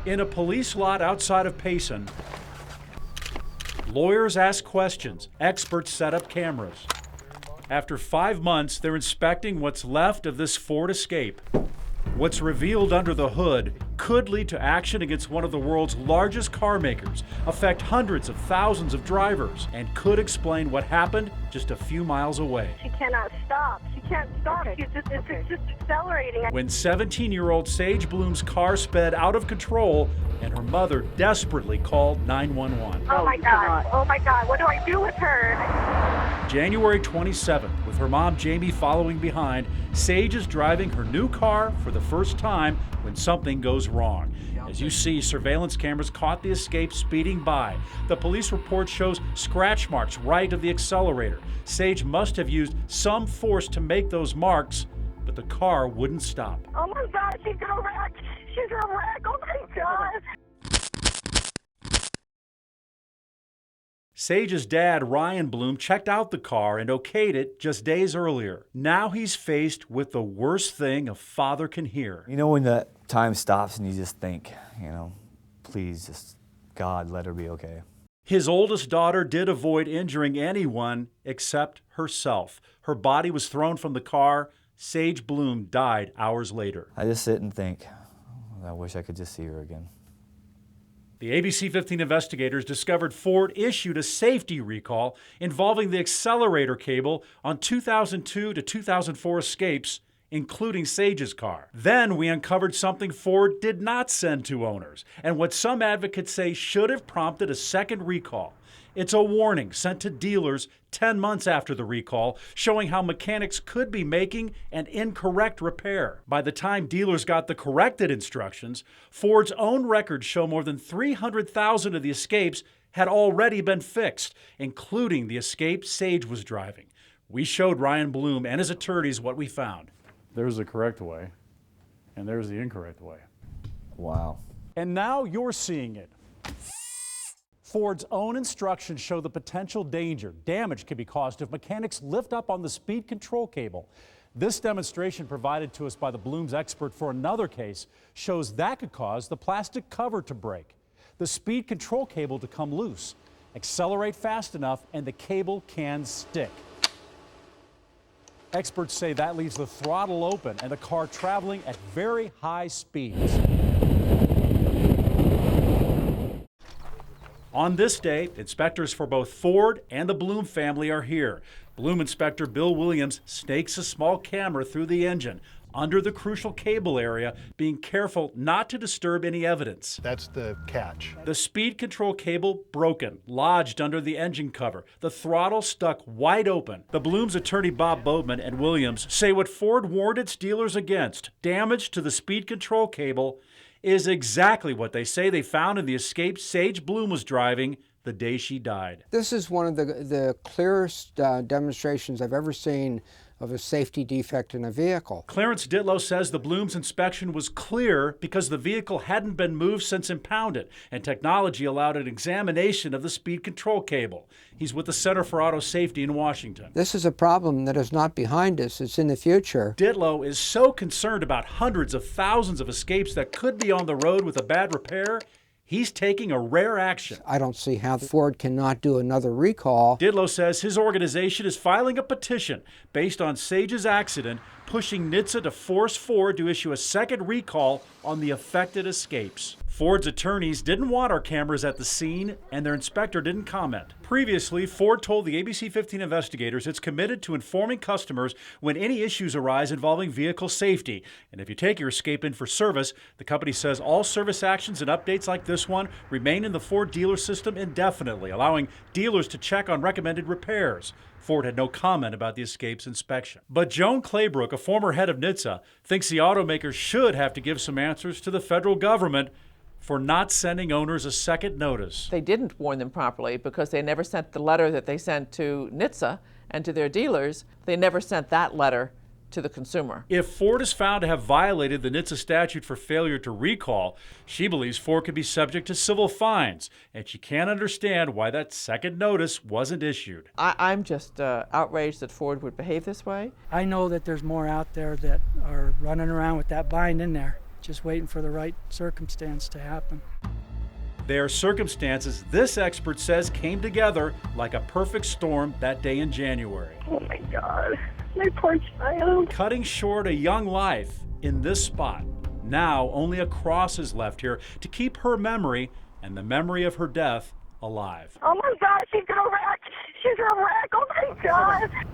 In a police lot outside of Payson, lawyers ask questions, experts set up cameras. After 5 months, they're inspecting what's left of this Ford Escape. What's revealed under the hood could lead to action against one of the world's largest car makers, affect hundreds of thousands of drivers, and could explain what happened just a few miles away. She cannot stop. She can't stop. It's just accelerating. When 17-year-old Sage Bloom's car sped out of control and her mother desperately called 911. Oh my God. Oh my God. What do I do with her? January 27th, with her mom Jamie following behind, Sage is driving her new car for the first time when something goes wrong. As you see, surveillance cameras caught the Escape speeding by. The police report shows scratch marks right of the accelerator. Sage must have used some force to make those marks, but the car wouldn't stop. Oh my God, she's gonna wreck. She's gonna wreck. Oh my God. Sage's dad, Ryan Bloom, checked out the car and okayed it just days earlier. Now he's faced with the worst thing a father can hear. You know when that time stops and you just think, please just, God, let her be okay. His oldest daughter did avoid injuring anyone except herself. Her body was thrown from the car. Sage Bloom died hours later. I just sit and think, I wish I could just see her again. The ABC 15 investigators discovered Ford issued a safety recall involving the accelerator cable on 2002 to 2004 Escapes, including Sage's car. Then we uncovered something Ford did not send to owners, and what some advocates say should have prompted a second recall. It's a warning sent to dealers 10 months after the recall, showing how mechanics could be making an incorrect repair. By the time dealers got the corrected instructions, Ford's own records show more than 300,000 of the Escapes had already been fixed, including the Escape Sage was driving. We showed Ryan Bloom and his attorneys what we found. There's the correct way, and there's the incorrect way. Wow. And now you're seeing it. Ford's own instructions show the potential danger. Damage can be caused if mechanics lift up on the speed control cable. This demonstration provided to us by the Bloom's expert for another case shows that could cause the plastic cover to break, the speed control cable to come loose, accelerate fast enough, and the cable can stick. Experts say that leaves the throttle open and the car traveling at very high speeds. On this day, inspectors for both Ford and the Bloom family are here. Bloom inspector Bill Williams stakes a small camera through the engine, under the crucial cable area, being careful not to disturb any evidence. That's the catch. The speed control cable broken, lodged under the engine cover. The throttle stuck wide open. The Bloom's attorney Bob Boatman and Williams say what Ford warned its dealers against, damage to the speed control cable, is exactly what they say they found in the Escape Sage Bloom was driving the day she died. This is one of the clearest demonstrations I've ever seen of a safety defect in a vehicle. Clarence Ditlow says the Bloom's inspection was clear because the vehicle hadn't been moved since impounded, and technology allowed an examination of the speed control cable. He's with the Center for Auto Safety in Washington. This is a problem that is not behind us, it's in the future. Ditlow is so concerned about hundreds of thousands of Escapes that could be on the road with a bad repair, he's taking a rare action. I don't see how Ford cannot do another recall. Ditlow says his organization is filing a petition based on Sage's accident, pushing NHTSA to force Ford to issue a second recall on the affected Escapes. Ford's attorneys didn't want our cameras at the scene, and their inspector didn't comment. Previously, Ford told the ABC 15 investigators it's committed to informing customers when any issues arise involving vehicle safety. And if you take your Escape in for service, the company says all service actions and updates like this one remain in the Ford dealer system indefinitely, allowing dealers to check on recommended repairs. Ford had no comment about the Escape's inspection. But Joan Claybrook, a former head of NHTSA, thinks the automakers should have to give some answers to the federal government for not sending owners a second notice. They didn't warn them properly because they never sent the letter that they sent to NHTSA and to their dealers. They never sent that letter to the consumer. If Ford is found to have violated the NHTSA statute for failure to recall, she believes Ford could be subject to civil fines, and she can't understand why that second notice wasn't issued. I'm just outraged that Ford would behave this way. I know that there's more out there that are running around with that bind in there. just waiting for the right circumstance to happen. Their circumstances, this expert says, came together like a perfect storm that day in January. Oh my God, my poor child. Cutting short a young life in this spot. Now only a cross is left here to keep her memory and the memory of her death alive. Oh my God, she's gonna wreck. She's gonna wreck. Oh my God.